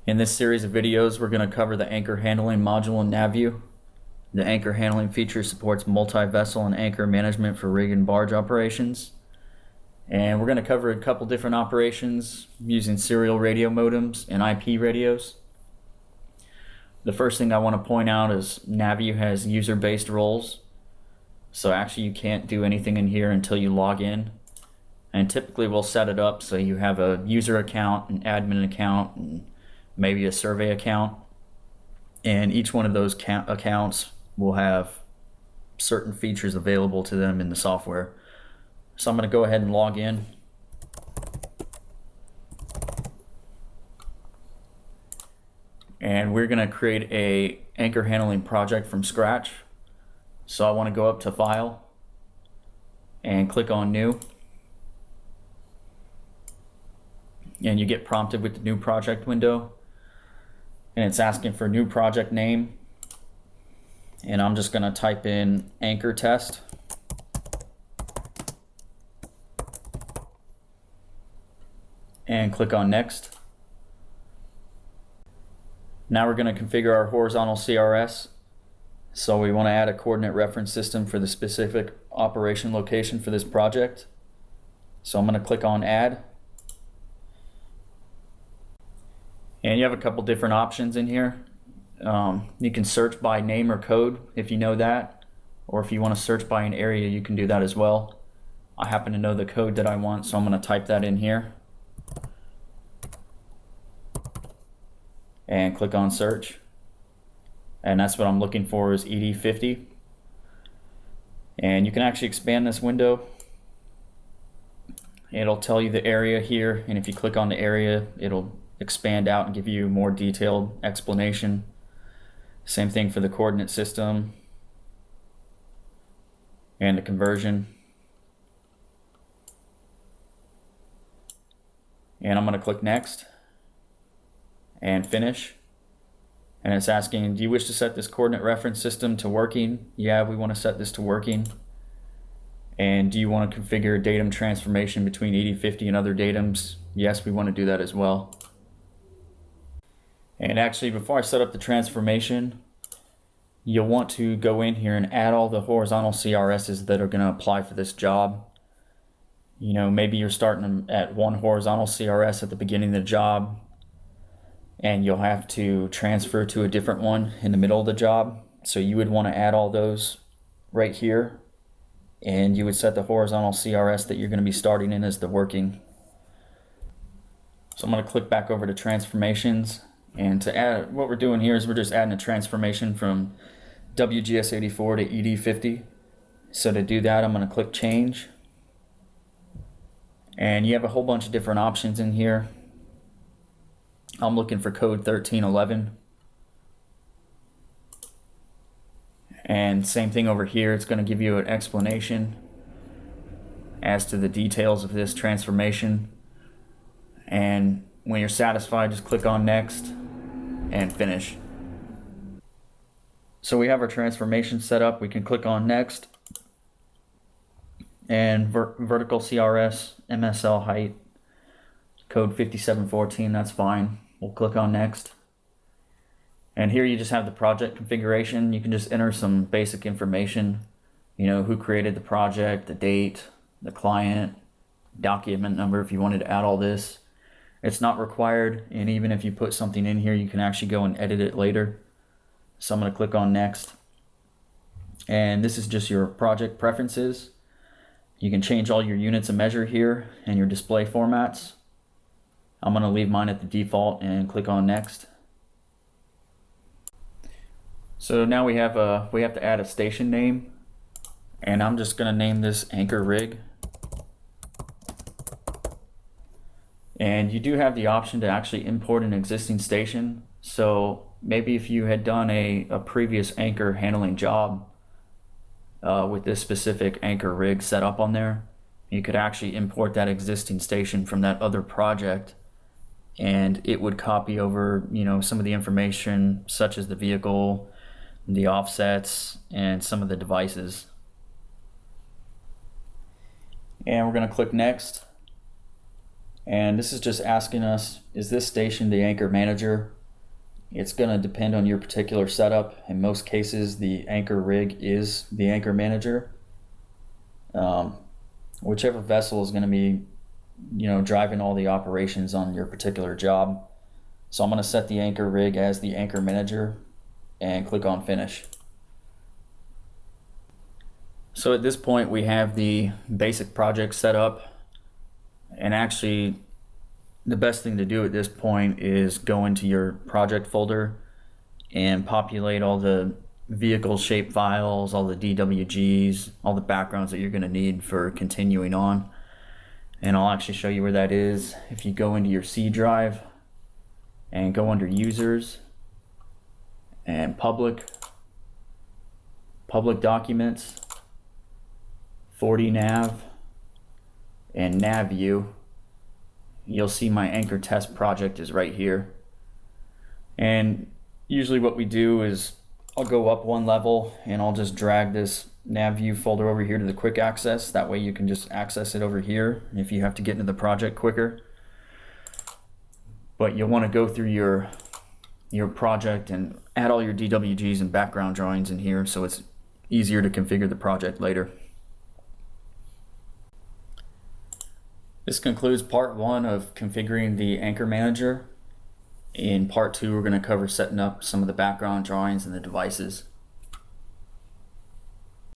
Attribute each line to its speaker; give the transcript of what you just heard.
Speaker 1: In this series of videos, we're going to cover the anchor handling module in NavView. The anchor handling feature supports multi-vessel and anchor management for rig and barge operations. And we're going to cover a couple different operations using serial radio modems and IP radios. The first thing I want to point out is NavView has user-based roles. So actually you can't do anything in here until you log in. And typically we'll set it up so you have a user account, an admin account, and maybe a survey account, and each one of those accounts will have certain features available to them in the software. So I'm going to go ahead and log in. And we're going to create a anchor handling project from scratch. So I want to go up to File and click on New. And you get prompted with the New Project window. And it's asking for new project name, and I'm just going to type in anchor test, and click on next. Now we're going to configure our horizontal CRS. So we want to add a coordinate reference system for the specific operation location for this project. So I'm going to click on add. And you have a couple different options in here. You can search by name or code if you know that, or if you want to search by an area, you can do that as well. I happen to know the code that I want, so I'm going to type that in here and click on search. And that's what I'm looking for, is ED50. And you can actually expand this window. It'll tell you the area here, and if you click on the area, it'll expand out and give you more detailed explanation. Same thing for the coordinate system and the conversion. And I'm going to click next and finish. And it's asking, do you wish to set this coordinate reference system to working? Yeah, we want to set this to working. And do you want to configure datum transformation between ED50 and other datums? Yes, we want to do that as well. And actually, before I set up the transformation, you'll want to go in here and add all the horizontal CRSs that are going to apply for this job. You know, maybe you're starting at one horizontal CRS at the beginning of the job, and you'll have to transfer to a different one in the middle of the job. So you would want to add all those right here, and you would set the horizontal CRS that you're going to be starting in as the working. So I'm going to click back over to transformations. And to add, what we're doing here is we're just adding a transformation from WGS84 to ED50. So to do that, I'm going to click change. And you have a whole bunch of different options in here. I'm looking for code 1311. And same thing over here, it's going to give you an explanation as to the details of this transformation. And when you're satisfied, just click on next and finish. So we have our transformation set up. We can click on next, and vertical CRS, MSL height, code 5714, that's fine. We'll click on next. And here you just have the project configuration. You can just enter some basic information, you know, who created the project, the date, the client, document number if you wanted to add all this. It's not required, and even if you put something in here, you can actually go and edit it later. So I'm going to click on next. And this is just your project preferences. You can change all your units of measure here and your display formats. I'm going to leave mine at the default and click on next. So now we have to add a station name, and I'm just going to name this anchor rig. And you do have the option to actually import an existing station. So maybe if you had done a previous anchor handling job with this specific anchor rig set up on there, you could actually import that existing station from that other project and it would copy over, some of the information such as the vehicle, the offsets, and some of the devices. And we're going to click next. And this is just asking us, is this station the anchor manager? It's going to depend on your particular setup. In most cases, the anchor rig is the anchor manager. Whichever vessel is going to be, driving all the operations on your particular job. So I'm going to set the anchor rig as the anchor manager and click on finish. So at this point we have the basic project set up, and actually the best thing to do at this point is go into your project folder and populate all the vehicle shape files, all the DWGs, all the backgrounds that you're going to need for continuing on. And I'll actually show you where that is. If you go into your C drive and go under users and public documents, 40 nav and nav view, you'll see my anchor test project is right here. And usually what we do is I'll go up one level and I'll just drag this nav view folder over here to the quick access. That way you can just access it over here if you have to get into the project quicker. But you'll want to go through your project and add all your DWGs and background drawings in here so it's easier to configure the project later. This concludes part 1 of configuring the anchor manager. In part 2, we're going to cover setting up some of the background drawings and the devices.